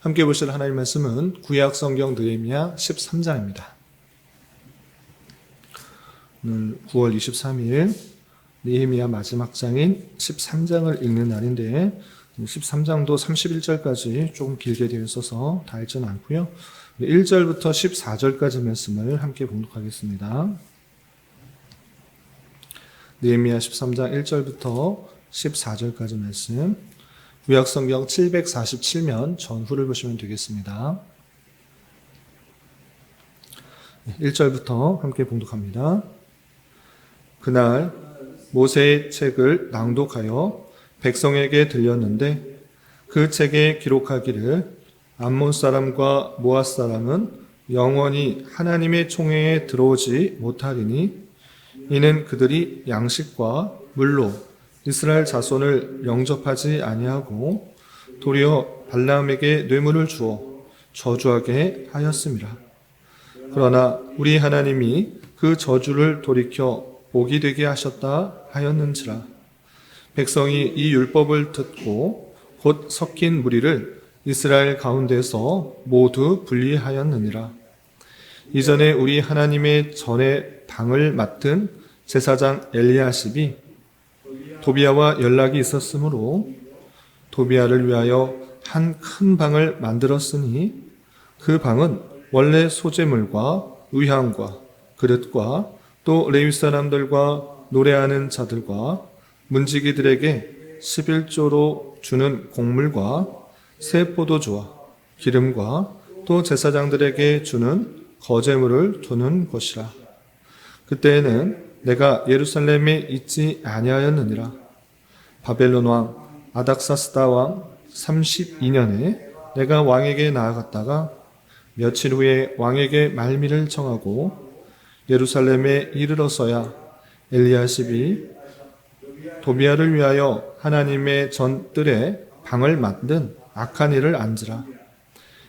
함께 보실 하나님 말씀은 구약 성경 느헤미야 13장입니다. 오늘 9월 23일 느헤미야 마지막 장인 13장을 읽는 날인데 13장도 31절까지 조금 길게 되어 있어서 다 읽지는 않고요. 1절부터 14절까지 말씀을 함께 봉독하겠습니다. 느헤미야 13장 1절부터 14절까지 말씀, 구약성경 747면 전후를 보시면 되겠습니다. 1절부터 함께 봉독합니다. 그날 모세의 책을 낭독하여 백성에게 들렸는데 그 책에 기록하기를 암몬 사람과 모압 사람은 영원히 하나님의 총회에 들어오지 못하리니 이는 그들이 양식과 물로 이스라엘 자손을 영접하지 아니하고 도리어 발람에게 뇌물을 주어 저주하게 하였음이라. 그러나 우리 하나님이 그 저주를 돌이켜 복이 되게 하셨다 하였는지라. 백성이 이 율법을 듣고 곧 섞인 무리를 이스라엘 가운데서 모두 분리하였느니라. 이전에 우리 하나님의 전에 방을 맡은 제사장 엘리야십이 도비아와 연락이 있었으므로 도비아를 위하여 한 큰 방을 만들었으니 그 방은 원래 소재물과 의향과 그릇과 또 레위 사람들과 노래하는 자들과 문지기들에게 11조로 주는 곡물과 새 포도주와 기름과 또 제사장들에게 주는 거제물을 두는 곳이라. 그때에는 내가 예루살렘에 있지 아니하였느니라. 바벨론 왕 아닥사스다 왕 32년에 내가 왕에게 나아갔다가 며칠 후에 왕에게 말미를 청하고 예루살렘에 이르러서야 엘리야십이 도비아를 위하여 하나님의 전뜰에 방을 만든 악한 일을 안지라.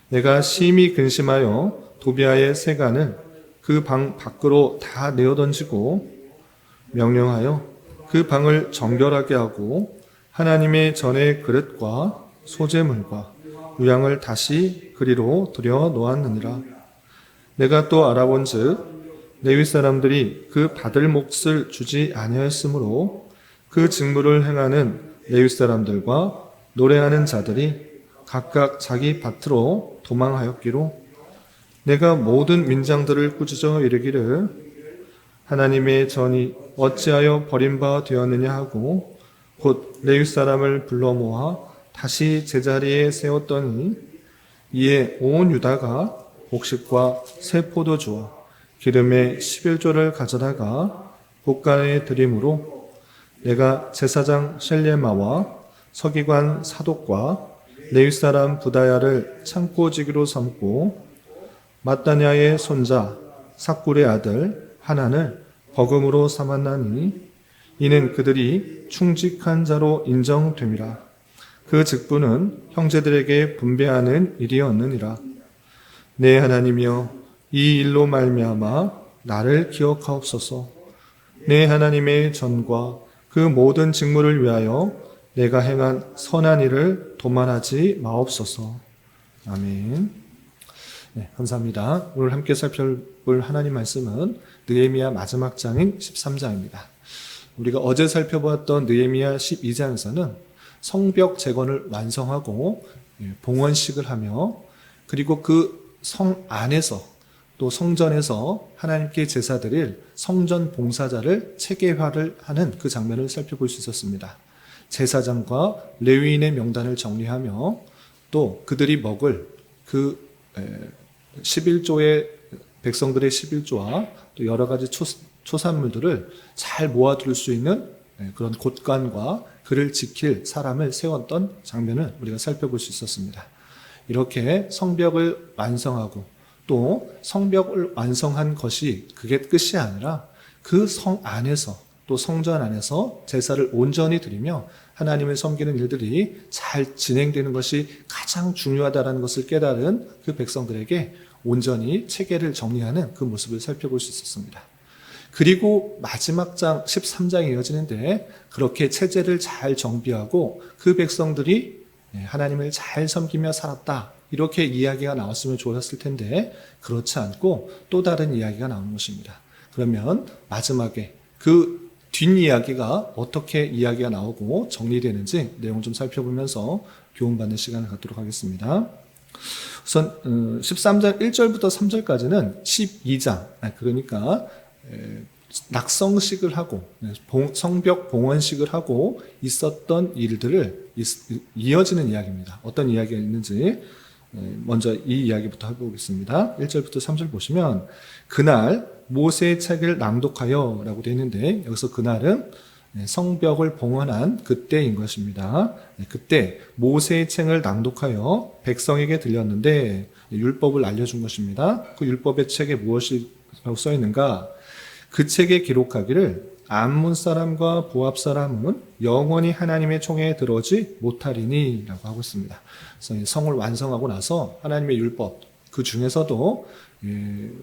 내가 심히 근심하여 도비아의 세간을 그 방 밖으로 다 내어던지고 명령하여 그 방을 정결하게 하고 하나님의 전의 그릇과 소재물과 유향을 다시 그리로 들여 놓았느니라. 내가 또 알아본즉 레위 사람들이 그 받을 몫을 주지 아니하였으므로 그 직무를 행하는 레위 사람들과 노래하는 자들이 각각 자기 밭으로 도망하였기로 내가 모든 민장들을 꾸짖어 이르기를 하나님의 전이 어찌하여 버림바 되었느냐 하고 곧 레위 사람을 불러 모아 다시 제자리에 세웠더니 이에 온 유다가 곡식과 새 포도주와 기름의 11조를 가져다가 곳간에 드림으로 내가 제사장 셀레마와 서기관 사독과 레위 사람 부다야를 창고지기로 삼고 마따냐의 손자 삭굴의 아들 하난을 버금으로 삼았나니 이는 그들이 충직한 자로 인정됨이라. 그 직분은 형제들에게 분배하는 일이었느니라. 내 하나님이여 이 일로 말미암아 나를 기억하옵소서. 내 하나님의 전과 그 모든 직무를 위하여 내가 행한 선한 일을 도만하지 마옵소서. 아멘. 네, 감사합니다. 오늘 함께 살펴볼 하나님 말씀은 느헤미야 마지막 장인 13장입니다. 우리가 어제 살펴보았던 느헤미야 12장에서는 성벽 재건을 완성하고 봉헌식을 하며 그리고 그 성 안에서 또 성전에서 하나님께 제사 드릴 성전 봉사자를 체계화를 하는 그 장면을 살펴볼 수 있었습니다. 제사장과 레위인의 명단을 정리하며 또 그들이 먹을 그 11조의 백성들의 11조와 또 여러 가지 초산물들을 잘 모아둘 수 있는 그런 곳간과 그를 지킬 사람을 세웠던 장면을 우리가 살펴볼 수 있었습니다. 이렇게 성벽을 완성하고 또 성벽을 완성한 것이 그게 끝이 아니라 그 성 안에서 또 성전 안에서 제사를 온전히 드리며 하나님을 섬기는 일들이 잘 진행되는 것이 가장 중요하다는 것을 깨달은 그 백성들에게 온전히 체계를 정리하는 그 모습을 살펴볼 수 있었습니다. 그리고 마지막 장 13장이 이어지는데 그렇게 체제를 잘 정비하고 그 백성들이 하나님을 잘 섬기며 살았다. 이렇게 이야기가 나왔으면 좋았을 텐데 그렇지 않고 또 다른 이야기가 나오는 것입니다. 그러면 마지막에 그 뒷이야기가 어떻게 이야기가 나오고 정리되는지 내용을 좀 살펴보면서 교훈받는 시간을 갖도록 하겠습니다. 우선 13장 1절부터 3절까지는 12장, 그러니까 낙성식을 하고 성벽 봉헌식을 하고 있었던 일들을 이어지는 이야기입니다. 어떤 이야기가 있는지 먼저 이 이야기부터 해보겠습니다. 1절부터 3절 보시면 그날 모세의 책을 낭독하여 라고 되어 있는데 여기서 그날은 성벽을 봉헌한 그때인 것입니다. 그때 모세의 책을 낭독하여 백성에게 들렸는데 율법을 알려준 것입니다. 그 율법의 책에 무엇이라고 써 있는가? 그 책에 기록하기를 암몬 사람과 모압 사람은 영원히 하나님의 총에 들어오지 못하리니 라고 하고 있습니다. 그래서 성을 완성하고 나서 하나님의 율법, 그 중에서도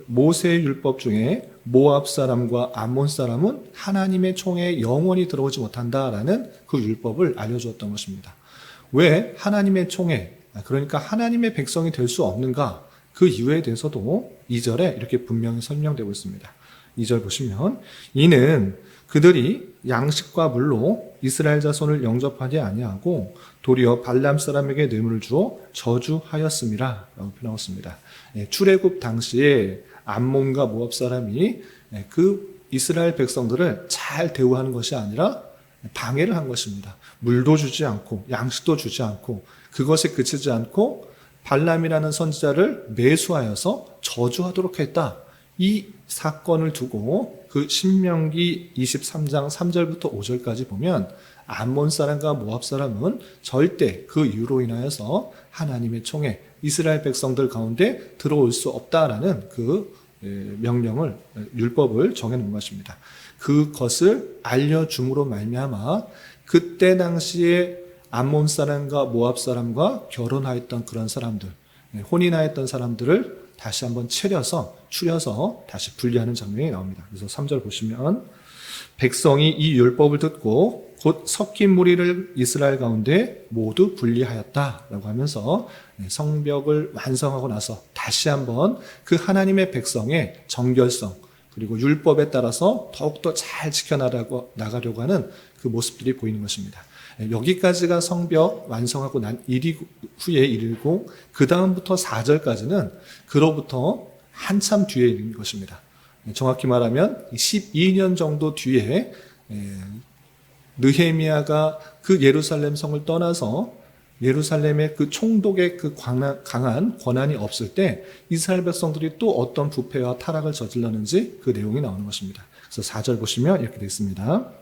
모세의 율법 중에 모압 사람과 암몬 사람은 하나님의 총에 영원히 들어오지 못한다라는 그 율법을 알려주었던 것입니다. 왜 하나님의 총에, 그러니까 하나님의 백성이 될 수 없는가? 그 이유에 대해서도 2절에 이렇게 분명히 설명되고 있습니다. 2절 보시면 이는 그들이 양식과 물로 이스라엘 자손을 영접하지 아니하고 도리어 발람 사람에게 뇌물을 주어 저주하였음이라 라고 표현하였습니다. 출애굽 당시에 암몬과 모압 사람이 그 이스라엘 백성들을 잘 대우하는 것이 아니라 방해를 한 것입니다. 물도 주지 않고 양식도 주지 않고 그것에 그치지 않고 발람이라는 선지자를 매수하여서 저주하도록 했다. 이 사건을 두고 그 신명기 23장 3절부터 5절까지 보면 암몬 사람과 모압 사람은 절대 그 이유로 인하여서 하나님의 총에 이스라엘 백성들 가운데 들어올 수 없다라는 그 명령을, 율법을 정해놓은 것입니다. 그것을 알려줌으로 말미암아 그때 당시에 암몬 사람과 모압 사람과 결혼하였던 그런 사람들, 혼인하였던 사람들을 다시 한번 추려서 다시 분리하는 장면이 나옵니다. 그래서 3절 보시면 백성이 이 율법을 듣고 곧 섞인 무리를 이스라엘 가운데 모두 분리하였다라고 하면서 성벽을 완성하고 나서 다시 한번 그 하나님의 백성의 정결성 그리고 율법에 따라서 더욱더 잘 지켜나가려고 하는 그 모습들이 보이는 것입니다. 여기까지가 성벽 완성하고 난 후에 일이고 그 다음부터 4절까지는 그로부터 한참 뒤에 있는 것입니다. 정확히 말하면 12년 정도 뒤에 느헤미야가 그 예루살렘 성을 떠나서 예루살렘의 그 총독의 그 강한 권한이 없을 때 이스라엘 백성들이 또 어떤 부패와 타락을 저질렀는지 그 내용이 나오는 것입니다. 그래서 4절 보시면 이렇게 되어 있습니다.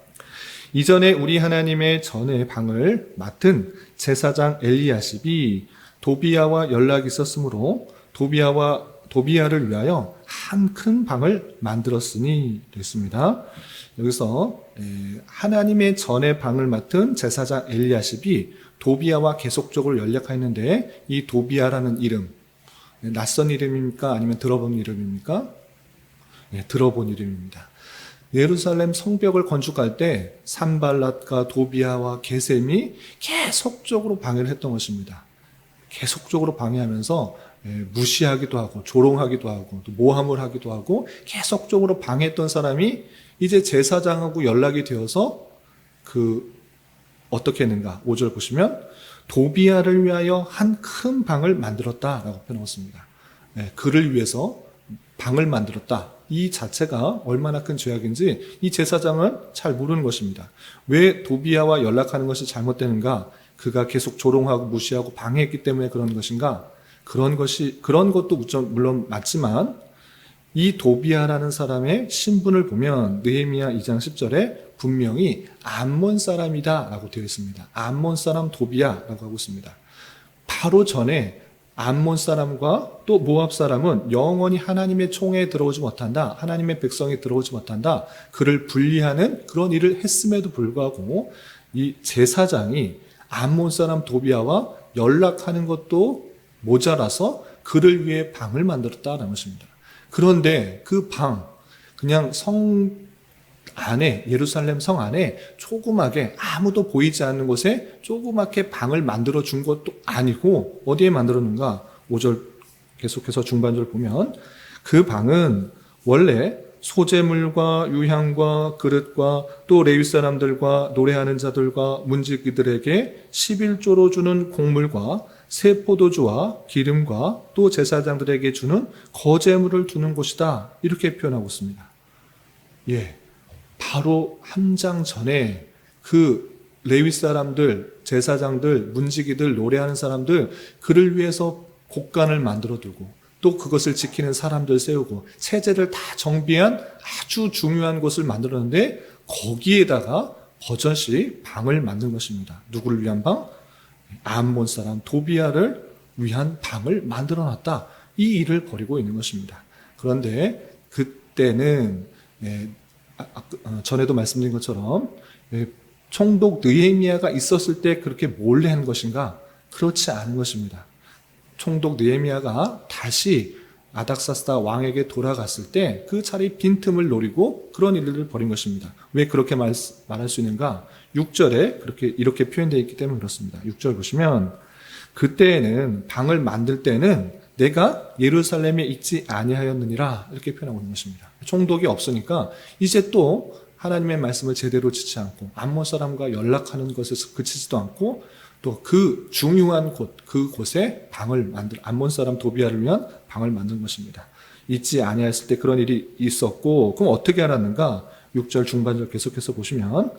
이전에 우리 하나님의 전의 방을 맡은 제사장 엘리야십이 도비야와 연락이 있었으므로 도비야를 위하여 한 큰 방을 만들었으니 됐습니다. 여기서 하나님의 전의 방을 맡은 제사장 엘리야십이 도비야와 계속적으로 연락하였는데 이 도비야라는 이름, 낯선 이름입니까? 아니면 들어본 이름입니까? 들어본 이름입니다. 예루살렘 성벽을 건축할 때 산발랏과 도비야와 게셈이 계속적으로 방해를 했던 것입니다. 계속적으로 방해하면서 무시하기도 하고 조롱하기도 하고 또 모함을 하기도 하고 계속적으로 방해했던 사람이 이제 제사장하고 연락이 되어서 어떻게 했는가? 5절 보시면 도비야를 위하여 한 큰 방을 만들었다라고 표현했습니다. 그를 위해서 방을 만들었다. 이 자체가 얼마나 큰 죄악인지 이 제사장은 잘 모르는 것입니다. 왜 도비야와 연락하는 것이 잘못되는가? 그가 계속 조롱하고 무시하고 방해했기 때문에 그런 것인가? 그런 것도 물론 맞지만 이 도비야라는 사람의 신분을 보면 느헤미야 2장 10절에 분명히 암몬 사람이다라고 되어 있습니다. 암몬 사람 도비야라고 하고 있습니다. 바로 전에 암몬 사람과 또 모압 사람은 영원히 하나님의 총에 들어오지 못한다. 하나님의 백성에 들어오지 못한다. 그를 분리하는 그런 일을 했음에도 불구하고 이 제사장이 암몬 사람 도비야와 연락하는 것도 모자라서 그를 위해 방을 만들었다라는 것입니다. 그런데 그 방, 그냥 성 안에, 예루살렘 성 안에 조그맣게 아무도 보이지 않는 곳에 조그맣게 방을 만들어 준 것도 아니고 어디에 만들었는가? 5절 계속해서 중반절 보면 그 방은 원래 소재물과 유향과 그릇과 또 레위 사람들과 노래하는 자들과 문지기들에게 11조로 주는 곡물과 새 포도주와 기름과 또 제사장들에게 주는 거제물을 두는 곳이다. 이렇게 표현하고 있습니다. 예, 바로 한 장 전에 그 레위 사람들, 제사장들, 문지기들, 노래하는 사람들 그를 위해서 곡간을 만들어 두고 또 그것을 지키는 사람들 세우고 체제를 다 정비한 아주 중요한 곳을 만들었는데 거기에다가 버젓이 방을 만든 것입니다. 누구를 위한 방? 암몬 사람 도비아를 위한 방을 만들어놨다. 이 일을 벌이고 있는 것입니다. 그런데 그때는 전에도 말씀드린 것처럼 총독 느헤미야가 있었을 때 그렇게 몰래 한 것인가? 그렇지 않은 것입니다. 총독 느헤미야가 다시 아닥사스다 왕에게 돌아갔을 때 그 자리 빈틈을 노리고 그런 일을 벌인 것입니다. 왜 그렇게 말할 수 있는가? 6절에 이렇게 표현되어 있기 때문에 그렇습니다. 6절 보시면 그때에는 방을 만들 때는 내가 예루살렘에 있지 아니하였느니라 이렇게 표현하고 있는 것입니다. 총독이 없으니까 이제 또 하나님의 말씀을 제대로 지지 않고 암몬 사람과 연락하는 것에서 그치지도 않고 또 그 중요한 그곳에 방을 암몬 사람 도비아를 위한 방을 만든 것입니다. 있지 아니하였을 때 그런 일이 있었고, 그럼 어떻게 알았는가? 6절 중반절 계속해서 보시면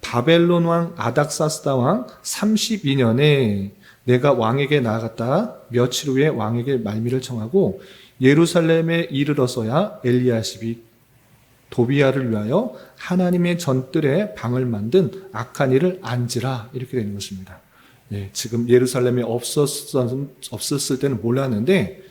바벨론 왕 아닥사스다 왕 32년에 내가 왕에게 나아갔다 며칠 후에 왕에게 말미를 청하고 예루살렘에 이르러서야 엘리야십이 도비아를 위하여 하나님의 전뜰에 방을 만든 악한 일을 안지라 이렇게 되는 것입니다. 예, 지금 예루살렘에 없었을 때는 몰랐는데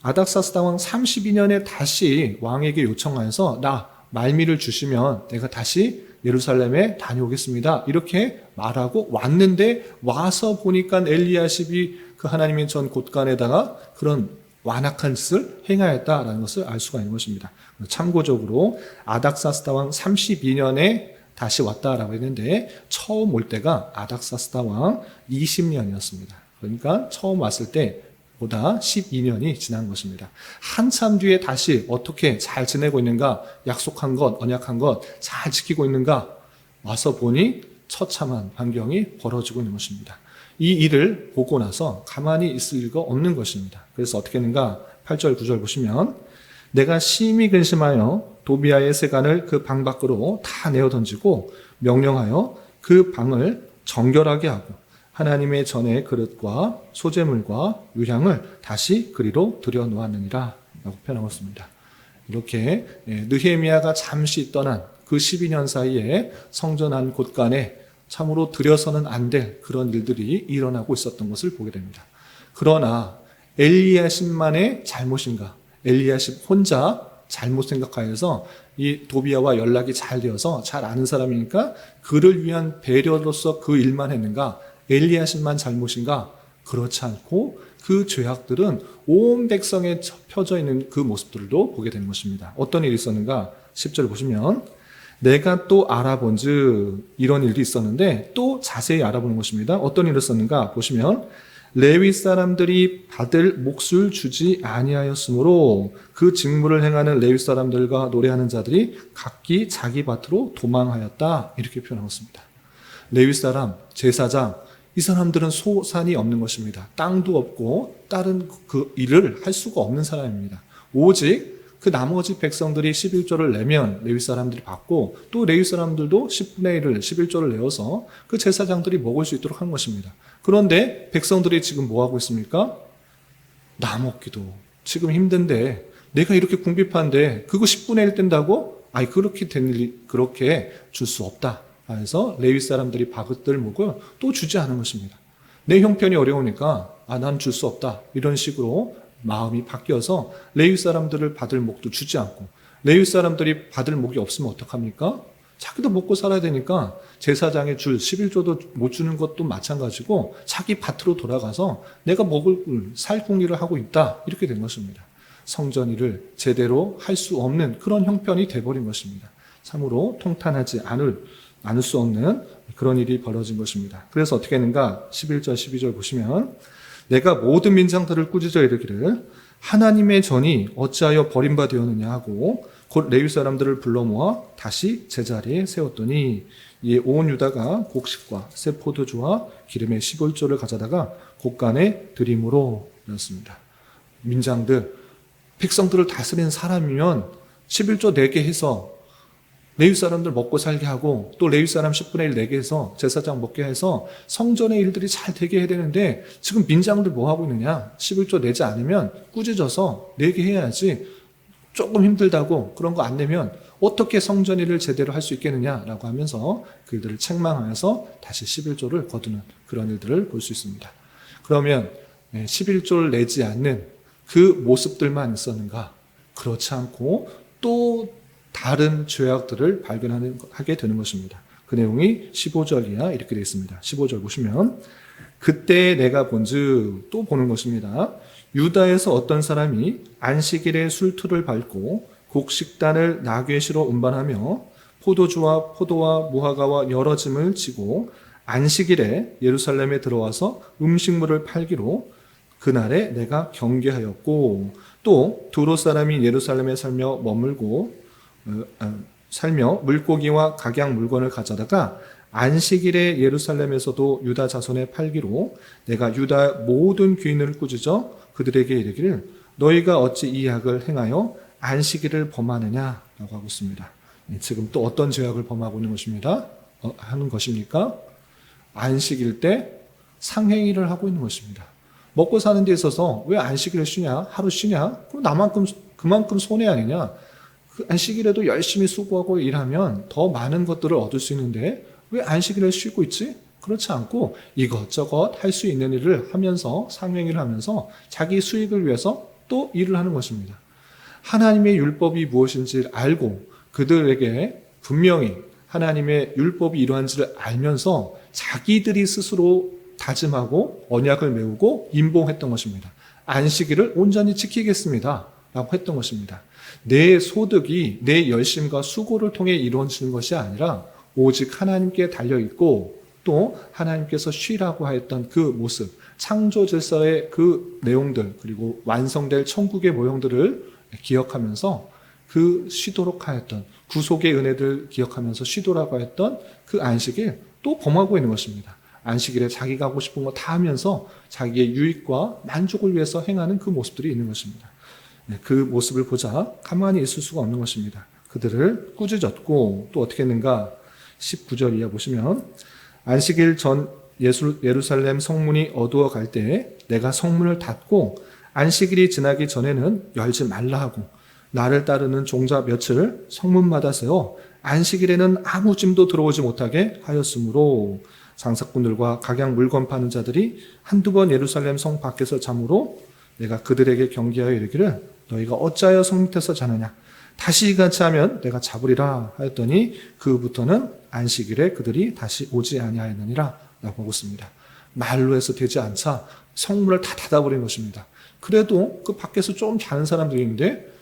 아닥사스다 왕 32년에 다시 왕에게 요청하여서 나 말미를 주시면 내가 다시 예루살렘에 다녀오겠습니다. 이렇게 말하고 왔는데 와서 보니까 엘리야십이 그 하나님의 전 곳간에다가 그런 완악한 짓을 행하였다라는 것을 알 수가 있는 것입니다. 참고적으로 아닥사스다 왕 32년에 다시 왔다라고 했는데 처음 올 때가 아닥사스다 왕 20년이었습니다. 그러니까 처음 왔을 때보다 12년이 지난 것입니다. 한참 뒤에 다시 어떻게 잘 지내고 있는가, 약속한 것, 언약한 것 잘 지키고 있는가 와서 보니 처참한 환경이 벌어지고 있는 것입니다. 이 일을 보고 나서 가만히 있을 리가 없는 것입니다. 그래서 어떻게 했는가? 8절, 9절 보시면 내가 심히 근심하여 도비아의 세간을 그 방 밖으로 다 내어 던지고 명령하여 그 방을 정결하게 하고 하나님의 전의 그릇과 소재물과 유향을 다시 그리로 들여놓았느니라 라고 표현하고 있습니다. 이렇게 느헤미야가 잠시 떠난 그 12년 사이에 성전 안 곳간에 참으로 들여서는 안 될 그런 일들이 일어나고 있었던 것을 보게 됩니다. 그러나 엘리야십만의 잘못인가? 엘리야십 혼자 잘못 생각하여서 이 도비아와 연락이 잘 되어서 잘 아는 사람이니까 그를 위한 배려로서 그 일만 했는가? 엘리야십만 잘못인가? 그렇지 않고 그 죄악들은 온 백성에 펴져 있는 그 모습들도 보게 되는 것입니다. 어떤 일이 있었는가? 10절 보시면 내가 또 알아본즉 이런 일이 있었는데 또 자세히 알아보는 것입니다. 어떤 일이 있었는가? 보시면 레위 사람들이 받을 몫을 주지 아니하였으므로 그 직무를 행하는 레위 사람들과 노래하는 자들이 각기 자기 밭으로 도망하였다. 이렇게 표현하고 있습니다. 레위 사람, 제사장, 이 사람들은 소산이 없는 것입니다. 땅도 없고 다른 그 일을 할 수가 없는 사람입니다. 오직 그 나머지 백성들이 11조를 내면 레위 사람들이 받고 또 레위 사람들도 10분의 1을 11조를 내어서 그 제사장들이 먹을 수 있도록 한 것입니다. 그런데 백성들이 지금 뭐 하고 있습니까? 나 먹기도 지금 힘든데 내가 이렇게 궁핍한데 그거 10분의 1 뗀다고? 아니 그렇게 된 일이 그렇게 줄 수 없다. 그래서 레위 사람들이 바그들 목을 또 주지 않은 것입니다. 내 형편이 어려우니까 난 줄 수 없다. 이런 식으로 마음이 바뀌어서 레위 사람들을 받을 목도 주지 않고 레위 사람들이 받을 목이 없으면 어떡합니까? 자기도 먹고 살아야 되니까 제사장에 줄 11조도 못 주는 것도 마찬가지고 자기 밭으로 돌아가서 내가 먹을 살 궁리를 하고 있다. 이렇게 된 것입니다. 성전 일을 제대로 할 수 없는 그런 형편이 돼버린 것입니다. 참으로 통탄하지 않을 수 없는 그런 일이 벌어진 것입니다. 그래서 어떻게 했는가? 11절, 12절 보시면 내가 모든 민장들을 꾸짖어 이르기를 하나님의 전이 어찌하여 버림받되었느냐 하고 곧 레위 사람들을 불러 모아 다시 제자리에 세웠더니 이에 온 유다가 곡식과 새 포도주와 기름의 11조를 가져다가 곳간에 드림으로 였습니다. 민장들, 백성들을 다스리는 사람이면 11조 내게 해서 레위 사람들 먹고 살게 하고 또 레위 사람 10분의 1 내게 해서 제사장 먹게 해서 성전의 일들이 잘 되게 해야 되는데 지금 민장들 뭐 하고 있느냐? 11조 내지 않으면 꾸짖어서 내게 해야지. 조금 힘들다고 그런 거 안 내면 어떻게 성전 일을 제대로 할 수 있겠느냐라고 하면서 그들을 책망하여서 다시 11조를 거두는 그런 일들을 볼 수 있습니다. 그러면 11조를 내지 않는 그 모습들만 있었는가? 그렇지 않고 또 다른 죄악들을 발견하게 되는 것입니다. 그 내용이 15절이야 이렇게 되어 있습니다. 15절 보시면 그때 내가 본즉 또 보는 것입니다. 유다에서 어떤 사람이 안식일에 술투를 밟고 곡식단을 나귀시로 운반하며 포도주와 포도와 무화과와 여러 짐을 지고 안식일에 예루살렘에 들어와서 음식물을 팔기로 그날에 내가 경계하였고 또 두로 사람이 예루살렘에 살며 물고기와 각양 물건을 가져다가 안식일에 예루살렘에서도 유다 자손에 팔기로 내가 유다 모든 귀인을 꾸짖어 그들에게 이르기를 너희가 어찌 이 악을 행하여 안식일을 범하느냐라고 하고 있습니다. 지금 또 어떤 죄악을 범하고 있는 것입니다. 하는 것입니까? 안식일 때 상행위를 하고 있는 것입니다. 먹고 사는 데 있어서 왜 안식일을 쉬냐? 하루 쉬냐? 그럼 그만큼 손해 아니냐? 그 안식일에도 열심히 수고하고 일하면 더 많은 것들을 얻을 수 있는데 왜 안식일을 쉬고 있지? 그렇지 않고 이것저것 할 수 있는 일을 하면서 상행위를 하면서 자기 수익을 위해서 또 일을 하는 것입니다. 하나님의 율법이 무엇인지를 알고 그들에게 분명히 하나님의 율법이 이러한지를 알면서 자기들이 스스로 다짐하고 언약을 메우고 임봉했던 것입니다. 안식일을 온전히 지키겠습니다 라고 했던 것입니다. 내 소득이 내 열심과 수고를 통해 이루어지는 것이 아니라 오직 하나님께 달려있고 또 하나님께서 쉬라고 하였던 그 모습, 창조 질서의 그 내용들 그리고 완성될 천국의 모형들을 기억하면서 그 쉬도록 하였던 구속의 은혜들 기억하면서 쉬도록 하였던 그 안식일 또 범하고 있는 것입니다. 안식일에 자기가 하고 싶은 거 다 하면서 자기의 유익과 만족을 위해서 행하는 그 모습들이 있는 것입니다. 그 모습을 보자 가만히 있을 수가 없는 것입니다. 그들을 꾸짖었고 또 어떻게 했는가? 19절 이하 보시면 안식일 전 예루살렘 성문이 어두워 갈 때에 내가 성문을 닫고 안식일이 지나기 전에는 열지 말라 하고 나를 따르는 종자 몇을 성문마다 세워 안식일에는 아무 짐도 들어오지 못하게 하였으므로 장사꾼들과 각양 물건 파는 자들이 한두 번 예루살렘 성 밖에서 잠으로 내가 그들에게 경계하여 이르기를 너희가 어찌하여 성 밑에서 자느냐 다시 이같이 하면 내가 잡으리라 하였더니 그부터는 안식일에 그들이 다시 오지 아니하였느니라 라고 하고 있습니다. 말로 해서 되지 않자 성문을 다 닫아버린 것입니다. 그래도 그 밖에서 좀 자는 사람들이 있는데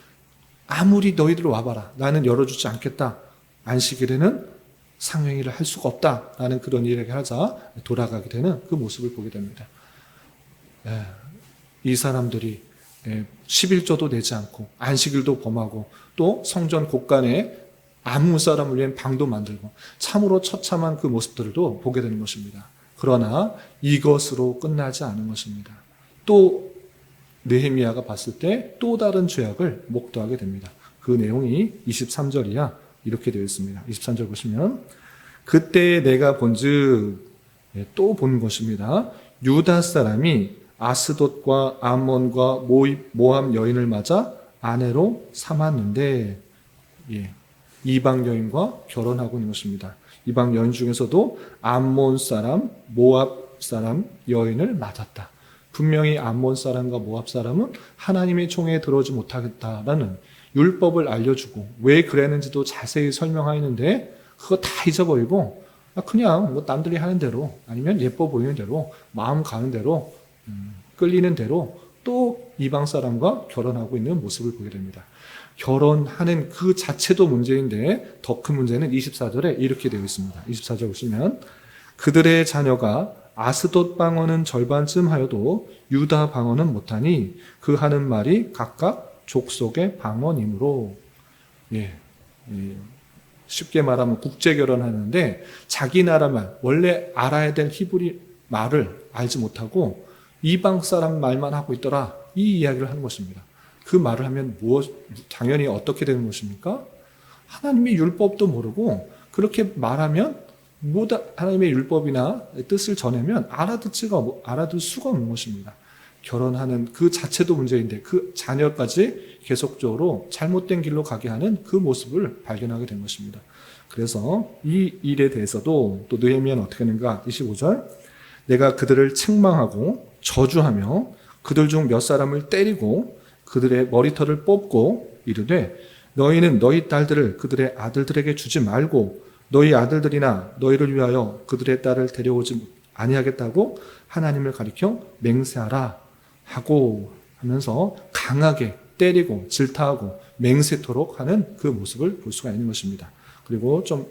아무리 너희들 와봐라 나는 열어주지 않겠다. 안식일에는 상행위를 할 수가 없다라는 그런 이야기를 하자 돌아가게 되는 그 모습을 보게 됩니다. 이 사람들이 11조도 내지 않고 안식일도 범하고 또 성전 곳간에 아무 사람을 위한 방도 만들고 참으로 처참한 그 모습들도 보게 되는 것입니다. 그러나 이것으로 끝나지 않은 것입니다. 또 느헤미야가 봤을 때 또 다른 죄악을 목도하게 됩니다. 그 내용이 23절이야 이렇게 되어 있습니다. 23절 보시면 그때 내가 본즉 또 본 것입니다. 유다 사람이 아스돗과 암몬과 모압 여인을 맞아 아내로 삼았는데 이방 여인과 결혼하고 있는 것입니다. 이방 여인 중에서도 암몬 사람, 모압 사람 여인을 맞았다. 분명히 암몬 사람과 모압 사람은 하나님의 총에 들어오지 못하겠다라는 율법을 알려주고 왜 그랬는지도 자세히 설명하였는데 그거 다 잊어버리고 그냥 뭐 남들이 하는 대로 아니면 예뻐 보이는 대로 마음 가는 대로 끌리는 대로 또 이방 사람과 결혼하고 있는 모습을 보게 됩니다. 결혼하는 그 자체도 문제인데 더 큰 문제는 24절에 이렇게 되어 있습니다. 24절 보시면 그들의 자녀가 아스돗 방언은 절반쯤 하여도 유다 방언은 못하니 그 하는 말이 각각 족속의 방언이므로. 예, 쉽게 말하면 국제 결혼하는데 자기 나라 말, 원래 알아야 될 히브리 말을 알지 못하고 이방 사람 말만 하고 있더라, 이 이야기를 하는 것입니다. 그 말을 하면 당연히 어떻게 되는 것입니까? 하나님의 율법도 모르고 그렇게 말하면 하나님의 율법이나 뜻을 전하면 알아들 수가 없는 것입니다. 결혼하는 그 자체도 문제인데 그 자녀까지 계속적으로 잘못된 길로 가게 하는 그 모습을 발견하게 된 것입니다. 그래서 이 일에 대해서도 또 느헤미야는 어떻게 하는가? 25절, 내가 그들을 책망하고 저주하며 그들 중 몇 사람을 때리고 그들의 머리털을 뽑고 이르되 너희는 너희 딸들을 그들의 아들들에게 주지 말고 너희 아들들이나 너희를 위하여 그들의 딸을 데려오지 아니하겠다고 하나님을 가리켜 맹세하라 하고 하면서 강하게 때리고 질타하고 맹세토록 하는 그 모습을 볼 수가 있는 것입니다. 그리고 좀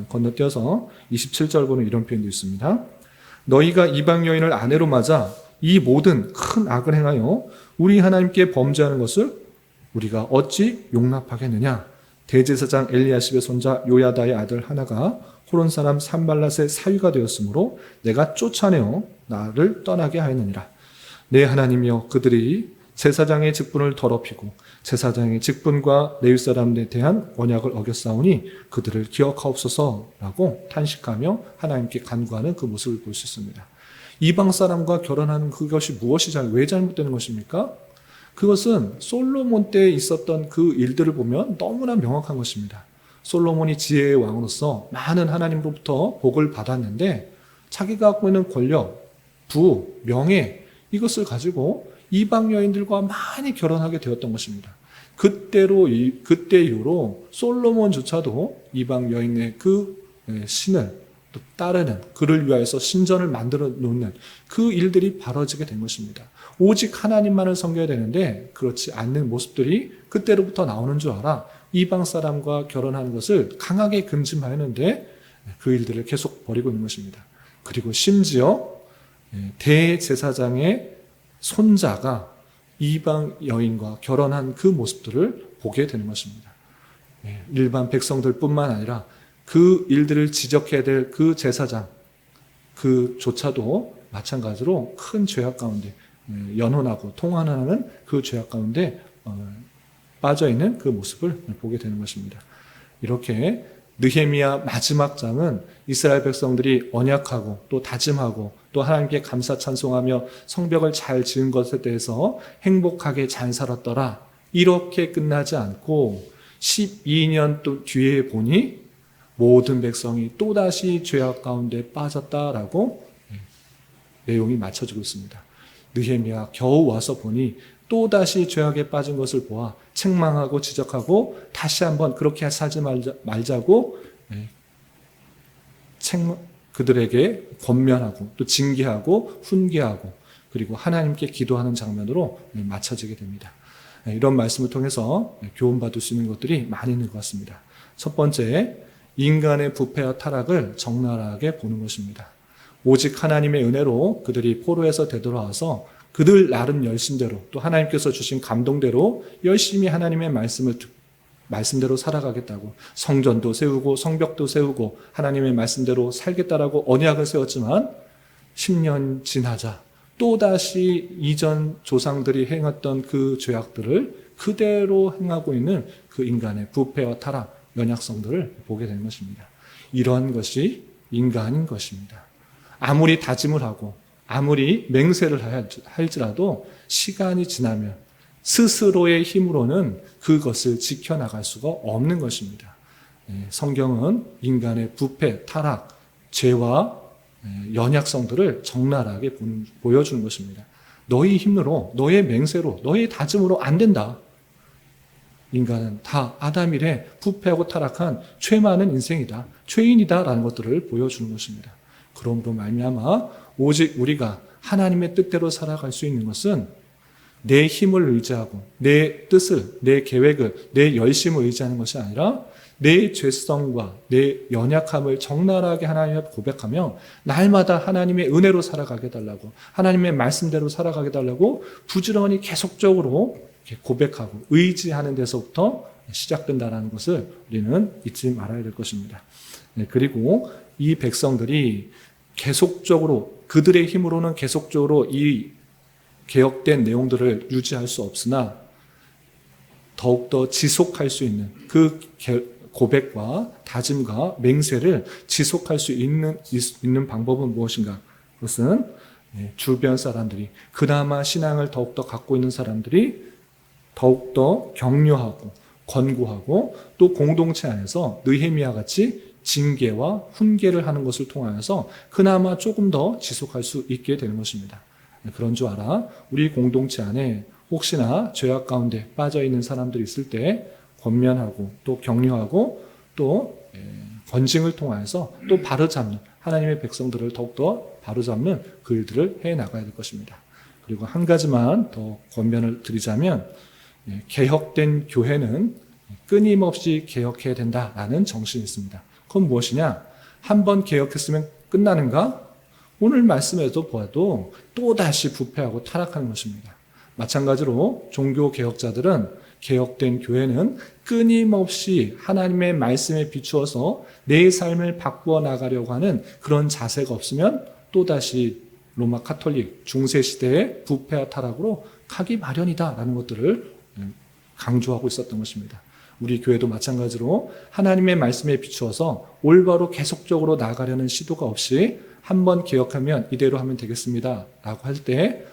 건너뛰어서 27절 보는 이런 표현도 있습니다. 너희가 이방 여인을 아내로 맞아 이 모든 큰 악을 행하여 우리 하나님께 범죄하는 것을 우리가 어찌 용납하겠느냐. 대제사장 엘리야십의 손자 요야다의 아들 하나가 호론 사람 산발랏의 사위가 되었으므로 내가 쫓아내어 나를 떠나게 하였느니라. 내 하나님이여, 그들이 제사장의 직분을 더럽히고 제사장의 직분과 레위 사람들에 대한 언약을 어겼사오니 그들을 기억하옵소서라고 탄식하며 하나님께 간구하는 그 모습을 볼 수 있습니다. 이방 사람과 결혼하는 그것이 왜 잘못되는 것입니까? 그것은 솔로몬 때 있었던 그 일들을 보면 너무나 명확한 것입니다. 솔로몬이 지혜의 왕으로서 많은 하나님으로부터 복을 받았는데 자기가 갖고 있는 권력, 부, 명예, 이것을 가지고 이방 여인들과 많이 결혼하게 되었던 것입니다. 그때 이후로 솔로몬조차도 이방 여인의 그 신을 또 따르는, 그를 위하여서 신전을 만들어 놓는 그 일들이 벌어지게 된 것입니다. 오직 하나님만을 섬겨야 되는데 그렇지 않는 모습들이 그때로부터 나오는 줄 알아 이방 사람과 결혼하는 것을 강하게 금지하였는데 그 일들을 계속 벌이고 있는 것입니다. 그리고 심지어 대제사장의 손자가 이방 여인과 결혼한 그 모습들을 보게 되는 것입니다. 일반 백성들뿐만 아니라 그 일들을 지적해야 될 그 제사장, 그조차도 마찬가지로 큰 죄악 가운데 연혼하고 통혼하는 그 죄악 가운데 빠져있는 그 모습을 보게 되는 것입니다. 이렇게 느헤미야 마지막 장은 이스라엘 백성들이 언약하고 또 다짐하고 또 하나님께 감사 찬송하며 성벽을 잘 지은 것에 대해서 행복하게 잘 살았더라, 이렇게 끝나지 않고 12년 또 뒤에 보니 모든 백성이 또다시 죄악 가운데 빠졌다라고 내용이 맞춰지고 있습니다. 느헤미야 겨우 와서 보니 또다시 죄악에 빠진 것을 보아 책망하고 지적하고 다시 한번 그렇게 살지 말자고 그들에게 권면하고 또 징계하고 훈계하고 그리고 하나님께 기도하는 장면으로 맞춰지게 됩니다. 이런 말씀을 통해서 교훈받을 수 있는 것들이 많이 있는 것 같습니다. 첫 번째, 인간의 부패와 타락을 적나라하게 보는 것입니다. 오직 하나님의 은혜로 그들이 포로에서 되돌아와서 그들 나름 열심대로 또 하나님께서 주신 감동대로 열심히 하나님의 말씀대로 살아가겠다고 성전도 세우고 성벽도 세우고 하나님의 말씀대로 살겠다라고 언약을 세웠지만 10년 지나자 또다시 이전 조상들이 행했던 그 죄악들을 그대로 행하고 있는 그 인간의 부패와 타락, 연약성들을 보게 되는 것입니다. 이러한 것이 인간인 것입니다. 아무리 다짐을 하고 아무리 맹세를 할지라도 시간이 지나면 스스로의 힘으로는 그것을 지켜나갈 수가 없는 것입니다. 성경은 인간의 부패, 타락, 죄와 연약성들을 적나라하게 보여주는 것입니다. 너희 힘으로, 너의 맹세로, 너의 다짐으로 안 된다. 인간은 다 아담 이래 부패하고 타락한 죄 많은 인생이다, 죄인이다라는 것들을 보여주는 것입니다. 그러므로 말미암아 오직 우리가 하나님의 뜻대로 살아갈 수 있는 것은 내 힘을 의지하고 내 뜻을, 내 계획을, 내 열심을 의지하는 것이 아니라 내 죄성과 내 연약함을 적나라하게 하나님 앞에 고백하며 날마다 하나님의 은혜로 살아가게 해달라고, 하나님의 말씀대로 살아가게 해달라고 부지런히 계속적으로 고백하고 의지하는 데서부터 시작된다는 것을 우리는 잊지 말아야 될 것입니다. 그리고 이 백성들이 계속적으로 그들의 힘으로는 계속적으로 이 개혁된 내용들을 유지할 수 없으나 더욱더 지속할 수 있는 그 고백과 다짐과 맹세를 지속할 수 있는 방법은 무엇인가? 그것은 주변 사람들이, 그나마 신앙을 더욱더 갖고 있는 사람들이 더욱더 격려하고 권고하고 또 공동체 안에서 느헤미야 같이 징계와 훈계를 하는 것을 통하여서 그나마 조금 더 지속할 수 있게 되는 것입니다. 그런 줄 알아. 우리 공동체 안에 혹시나 죄악 가운데 빠져있는 사람들이 있을 때 권면하고 또 격려하고 또 권징을 통하여서 또 바로잡는, 하나님의 백성들을 더욱더 바로잡는 그 일들을 해나가야 될 것입니다. 그리고 한 가지만 더 권면을 드리자면, 개혁된 교회는 끊임없이 개혁해야 된다라는 정신이 있습니다. 그건 무엇이냐? 한번 개혁했으면 끝나는가? 오늘 말씀에도 보아도 또다시 부패하고 타락하는 것입니다. 마찬가지로 종교 개혁자들은, 개혁된 교회는 끊임없이 하나님의 말씀에 비추어서 내 삶을 바꾸어 나가려고 하는 그런 자세가 없으면 또다시 로마 카톨릭 중세시대의 부패와 타락으로 가기 마련이다라는 것들을 강조하고 있었던 것입니다. 우리 교회도 마찬가지로 하나님의 말씀에 비추어서 올바로 계속적으로 나아가려는 시도가 없이 한번 개혁하면 이대로 하면 되겠습니다 라고 할 때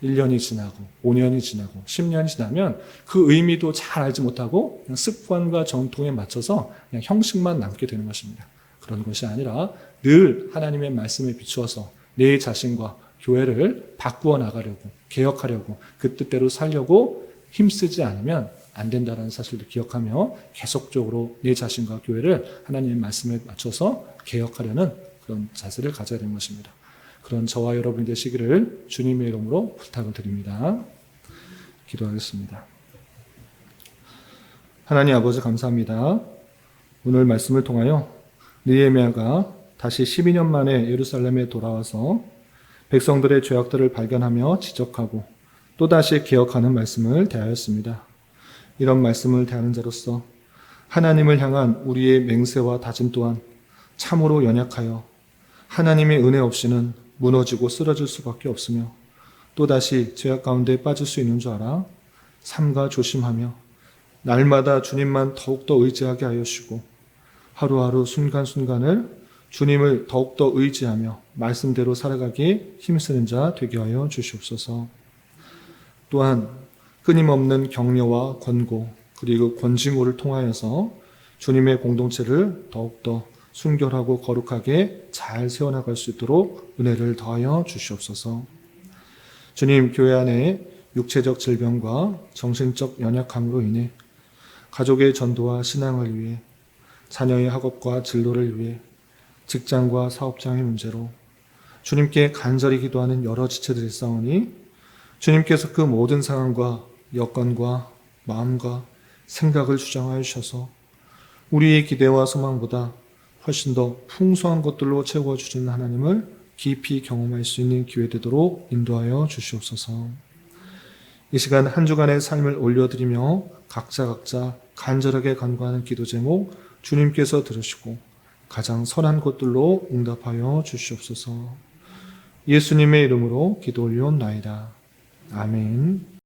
1년이 지나고 5년이 지나고 10년이 지나면 그 의미도 잘 알지 못하고 그냥 습관과 전통에 맞춰서 그냥 형식만 남게 되는 것입니다. 그런 것이 아니라 늘 하나님의 말씀에 비추어서 내 자신과 교회를 바꾸어 나가려고, 개혁하려고, 그 뜻대로 살려고 힘쓰지 않으면 안 된다는 사실을 기억하며 계속적으로 내 자신과 교회를 하나님의 말씀에 맞춰서 개혁하려는 그런 자세를 가져야 되는 것입니다. 그런 저와 여러분이 되시기를 주님의 이름으로 부탁을 드립니다. 기도하겠습니다. 하나님 아버지 감사합니다. 오늘 말씀을 통하여 느헤미야가 다시 12년 만에 예루살렘에 돌아와서 백성들의 죄악들을 발견하며 지적하고 또다시 개혁하는 말씀을 대하였습니다. 이런 말씀을 대하는 자로서 하나님을 향한 우리의 맹세와 다짐 또한 참으로 연약하여 하나님의 은혜 없이는 무너지고 쓰러질 수밖에 없으며 또다시 죄악 가운데 빠질 수 있는 줄 알아 삼가 조심하며 날마다 주님만 더욱더 의지하게 하여 주시고 하루하루 순간순간을 주님을 더욱더 의지하며 말씀대로 살아가기에 힘쓰는 자 되게 하여 주시옵소서. 또한 끊임없는 격려와 권고 그리고 권징호를 통하여서 주님의 공동체를 더욱더 순결하고 거룩하게 잘 세워나갈 수 있도록 은혜를 더하여 주시옵소서. 주님, 교회 안에 육체적 질병과 정신적 연약함으로 인해 가족의 전도와 신앙을 위해 자녀의 학업과 진로를 위해 직장과 사업장의 문제로 주님께 간절히 기도하는 여러 지체들이 있사오니 주님께서 그 모든 상황과 여건과 마음과 생각을 주장하여 주셔서 우리의 기대와 소망보다 훨씬 더 풍성한 것들로 채워주시는 하나님을 깊이 경험할 수 있는 기회 되도록 인도하여 주시옵소서. 이 시간 한 주간의 삶을 올려드리며 각자 간절하게 간구하는 기도 제목 주님께서 들으시고 가장 선한 것들로 응답하여 주시옵소서. 예수님의 이름으로 기도 올려옵나이다. 아멘.